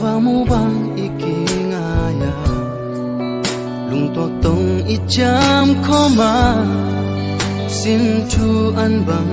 mu bang ikingaya lung tok tong icham khoma sin chu an bang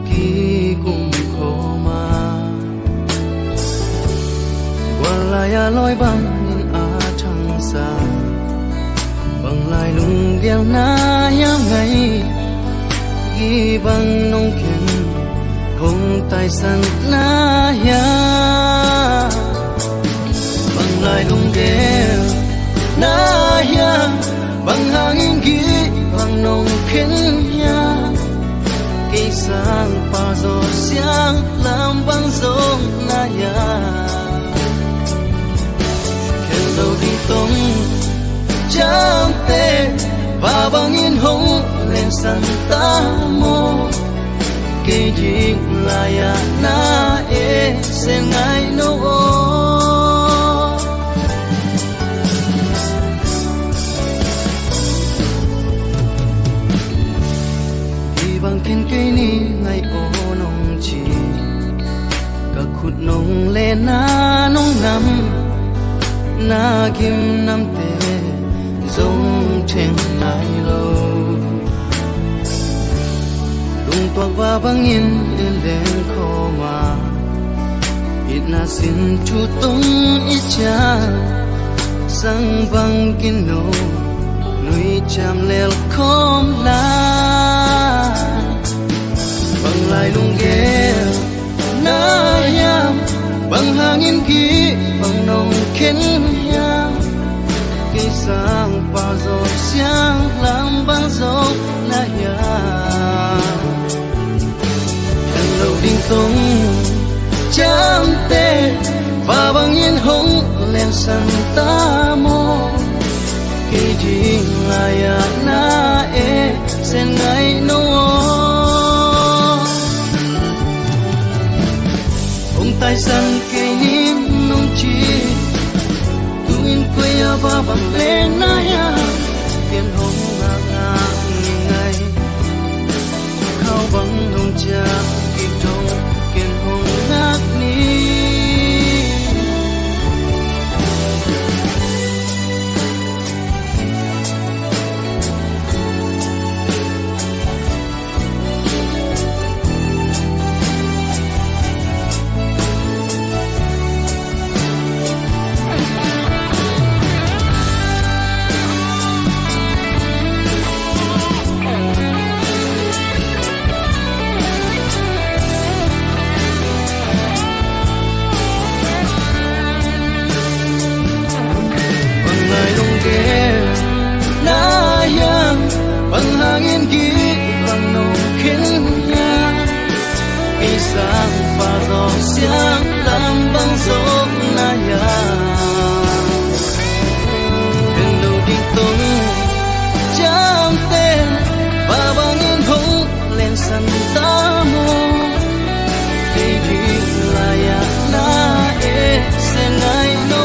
ki kum khoma walaya loi bang in a thang sa bang lai lung gel na ya ngai gi bang nong khen hong tai san na ya bang lai lung gel na ya bang hangin gi bang nong khen ya cây sang pa gió xiang làm băng rông na ya khen lâu đi tông chạm tê và băng in hồng lên sân ta mô cây gì là ya na e sen ngay nô bằng khen cây ni ngày ô nông chi cả khut nông lên na nông nằm na kim năm tê giống trên ai lâu lung toạc và băng in lên khó mà ít na xin chu tung ít cha sang băng kín nô nuôi chạm lel khom la bang lai lung gel na ya bang hangin ki bang nong khen ya cây sang pa gió xiang làm băng gió na ya khen lâu đinh tông chạm tê và bang yên hồng lên sân ta mô cây gì là ya na e sen ngay nô tai san cây nim nông chi tuin quay ba bằng lên na ya tiền hồng ngà ngà ngày khao bằng nông cha kịp trâu kiên hồng ngát ni bang hangin gi bang nong khen ya cây sang pha gió xiang làm băng gió na ya khen lâu đi tông chạm tên và bang in hồng lên sân ta mô cây gì là ya na e sen ngay nô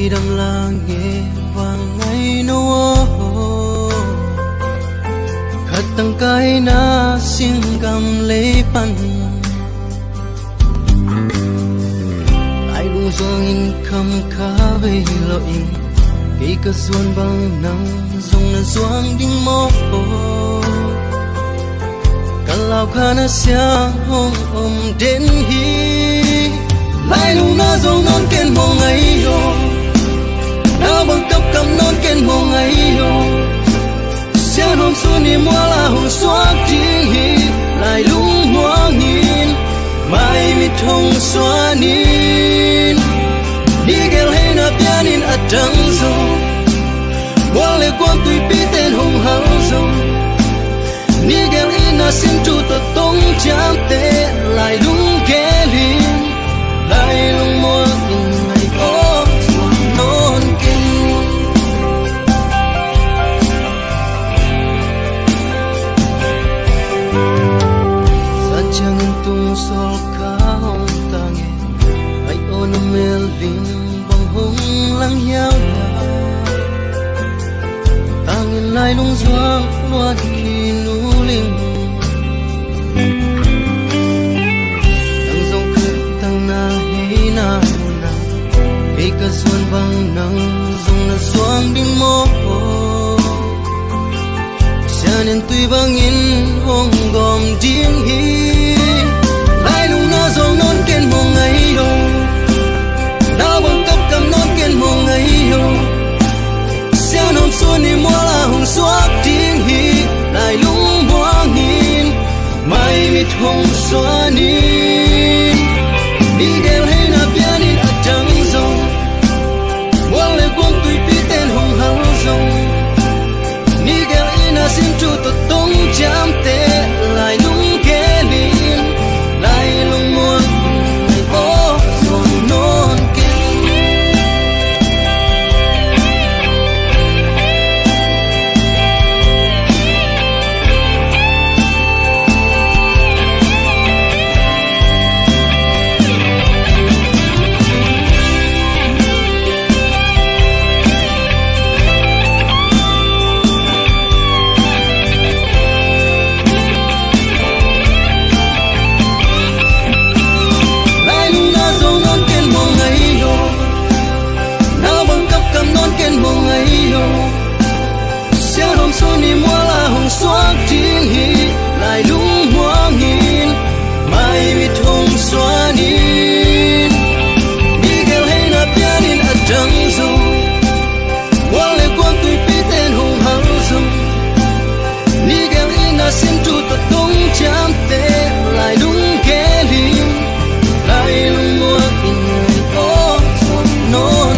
khi đâm la nghe vàng ngay nô khát tăng cái na xin cầm lấy pan ai luôn giang in khăm khá về lội cây cà xuân bằng nắng dùng nên xoang đinh mô cả lao khá na xia hông đến hi lại luôn na dùng non ken mong ấy yo na bằng cấp cầm non ken mong ấy yo xia hông xuân ni mua là hông xoa tiếng hi lại luôn hoa nghìn mai mi thông xoa rồng ni gel ina sim tu to tong cham te lại lung ghé liền lại lung mua ngày có non kinh sa chang tung sol cao tangi ai on mel lim bang hong lang yang tangin lai lung zuang loat khi nu ling tang zong khơi tang na hi na na ei ka suan bang nang zong na zuang ding mo sianen tui bang in hong gom ding hi lai lung na zong non ken mo ngai yo na bang kap kam non ken mo ngai yo sian hom suan ni mo la hong suak ding hi lai lung buang in mai mit hong suan in đi gel hay na pian in a dang zong wang le kwang tui pi ten hong hang zong ni gel in a sim tu to tong jam te lai lung ke lin lai lung muang ai o zong non ke ken mo ngai yo sia rom so ni mo la hong suak ting hi lai lung muang in mai mi thong suan in ni gel hay na pian in a dang zo wang le kwang tui pi ten hong hang zo ni gel in a sim tu to tong cham te lai lung ke lin lai lung muang in o non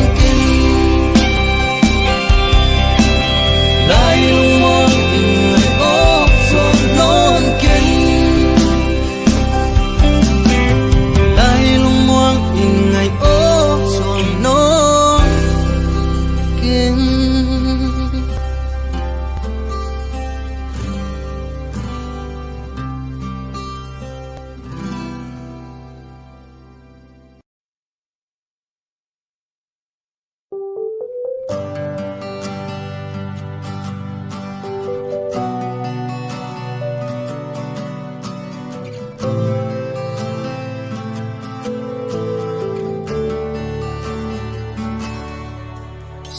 lai lung muang người ô giọt non kinh lai lung muang ngày ô giọt non kinh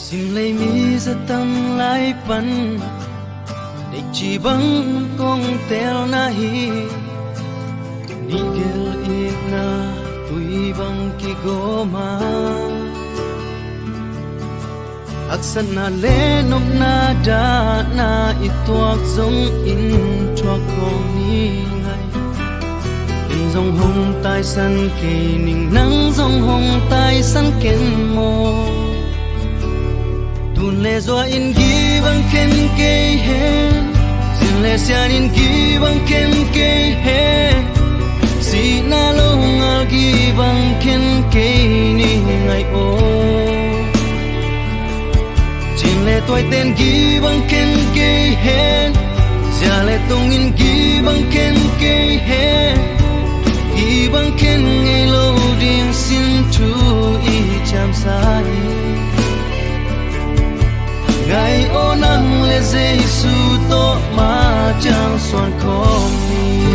sim lấy mi ra tâm lai pan để chỉ bằng con tel na hi ni gel igna tui bang ki goma aksan na le nom na da na ituak zong in chuak kong ni ngai in zong hong tai san ke ning nang zong hong tai san ken mo tun le zo in gi bang ken ke he sin le sian in gi bang ken ke he si na lo ngal gi bang ken ke ni ngai o chin le toy ten gi bang ken ke he sia le tong in gi bang ken ke he gi bang ken ngai lo ding sin tu i cham sai ngày ô nắng lệ Giêsu to ma chẳng xoan không mi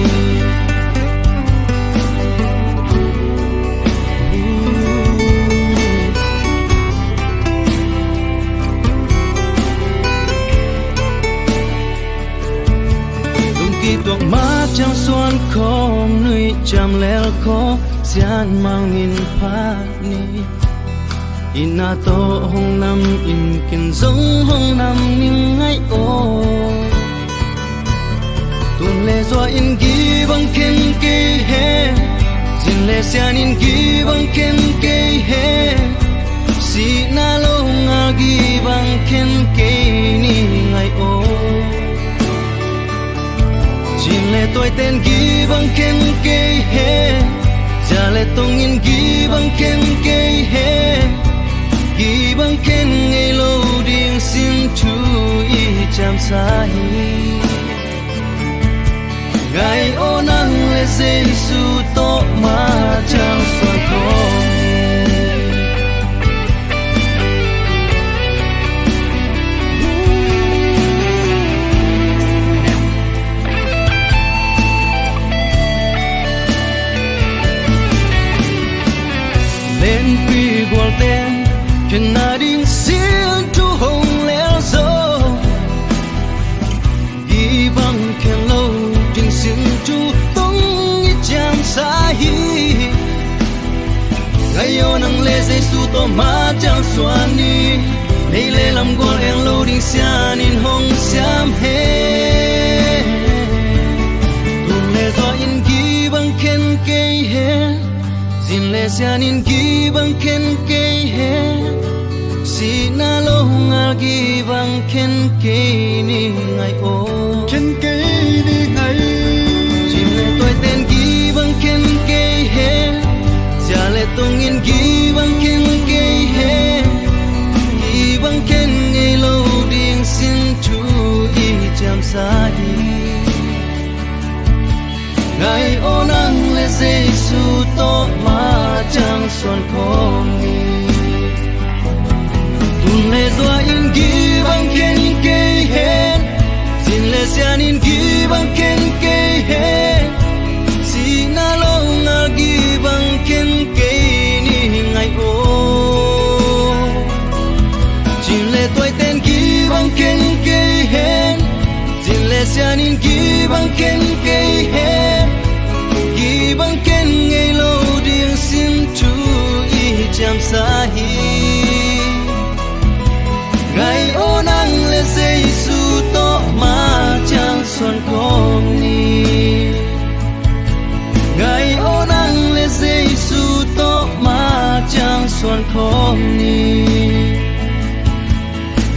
đừng kỳ tuộc ma chẳng xoan không nuôi chăm leo khó gian mang nghìn phát ni ina to hong nam in kin zong hong nam ning ngai o tun le zo in gi bang ken ke he jin le sian in gi bang ken ke he si na lo nga gi bang ken ke ni ngai o tôi tên ghi bằng khen cây he giờ lệ tông in ghi bằng khen cây he ghi bằng khen ngày lâu điên xin chú ý chăm sa hi ngày ô nắng lệ Giêsu to mà chẳng xoan không lên quy buồn tên chuyện na đinh xiên tu hồng leo dâu ghi bằng khen lâu đình xin tu tông ít chạm xa hi ngày yêu nắng lê Giêsu to mà chẳng xoan đi đây lê làm quan em lâu đình xa nín hồng xiam he tuần lê do in ghi bằng khen cây he Xin lệ xa nín ghi bằng khen cây he Si na lo nga ghi bằng khen cây ni ngày ô khen cây ni ngày Xin lệ tôi tên ghi bằng khen cây he Giả lệ tông in ghi bằng khen cây he Ghi bằng khen ngày lâu điên xin chú ý chăm xa đi ngày ô nắng lệ Giêsu to mà chẳng xoan không nghi tuần lệ doa in ghi bằng khen cây hen xin lệ xian in ghi bằng khen cây hen xin na lo nga ghi bằng khen cây ni ngày ô xin lệ tôi tên ghi bằng khen cây hen xin lệ xian in ghi bằng khen cây hen ghi bằng khen ngày lâu điên xin chú ý chăm sa hi ngày ô nắng lệ Giêsu to mà chẳng xoan không ni ngày ô nắng lệ Giêsu to mà chẳng xoan không ni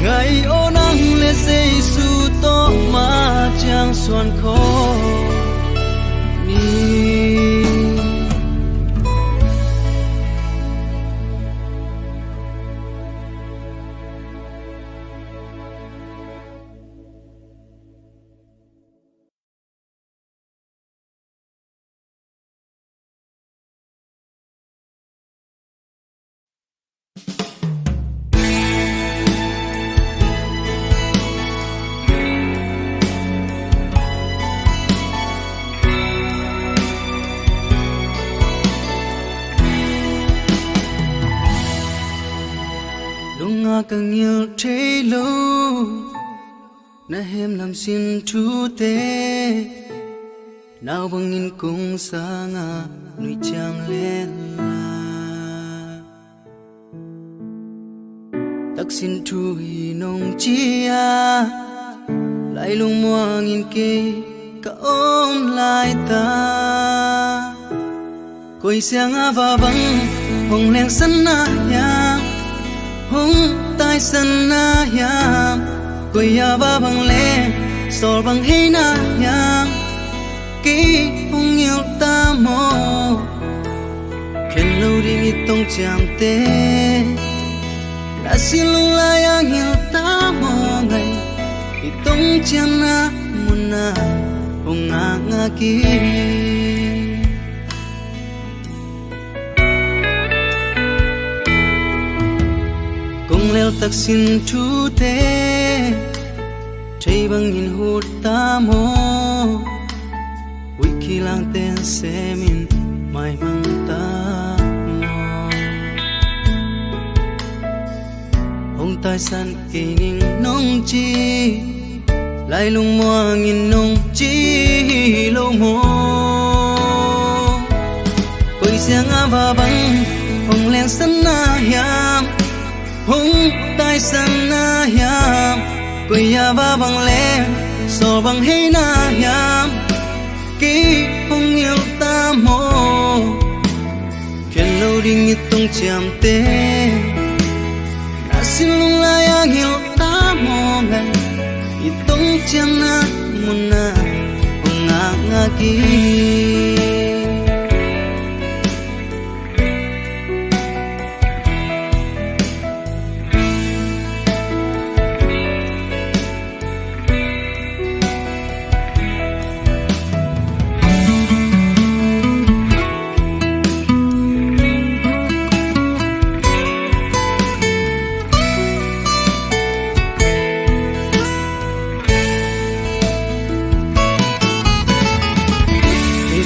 ngày ô nắng lệ Giêsu to mà chẳng xoan không càng nhiều thế lâu na hem làm xin chú tế nào bằng nghìn cung xa ngà nuôi chàng lên là tắc xin chú hi nông chia lại lung mua nghìn kê cả ôm lại ta coi sang và bằng hồng leng sân na ya hong tai san na ya coi ya va bằng lệ sol bằng hay na ya ki hong yêu ta mo khen lâu đi mi tông chạm tê đã xin lung la yang yêu ta mo ngày mi tông chạm na mun na hong nga nga ki leo tắc xin chú thế thấy bằng nhìn hút ta mô quý khi lang tên sẽ min mai mang ta mô ông tai san kỳ ninh nông chi lại lung mua nghìn nông chi lâu mô quay sang và bằng ông len sân na hiam hong tai san na hiam coi ya va bằng lệ so bằng hay na hiam ki hong yêu ta mo khen lâu đi như tông chạm tê đã xin lung la yang yêu ta mo ngày y tông chạm na mun na hong nga nga ngaki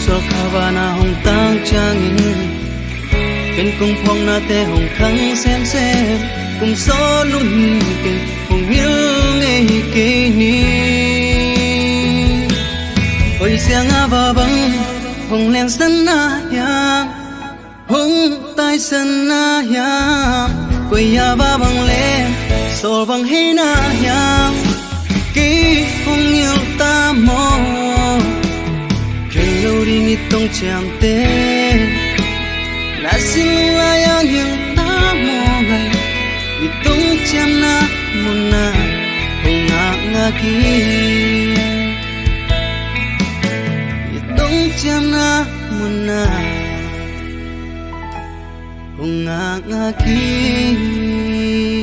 so khavana hong tang changin ken kung phong na te hong khang xem cùng so lung ken hong hil nge ke ni oi siang a ba bang hong leng san na ya hong tai san na ya quay ya ba bang le so bang he na ya ki hong yêu ta mo lâu đi nghĩ tông chạm tê là xin ai ăn hiền ta mò ngày nghĩ tông chạm na môn na hồng ngã kia nghĩ tông chạm na môn na hồng ngã kia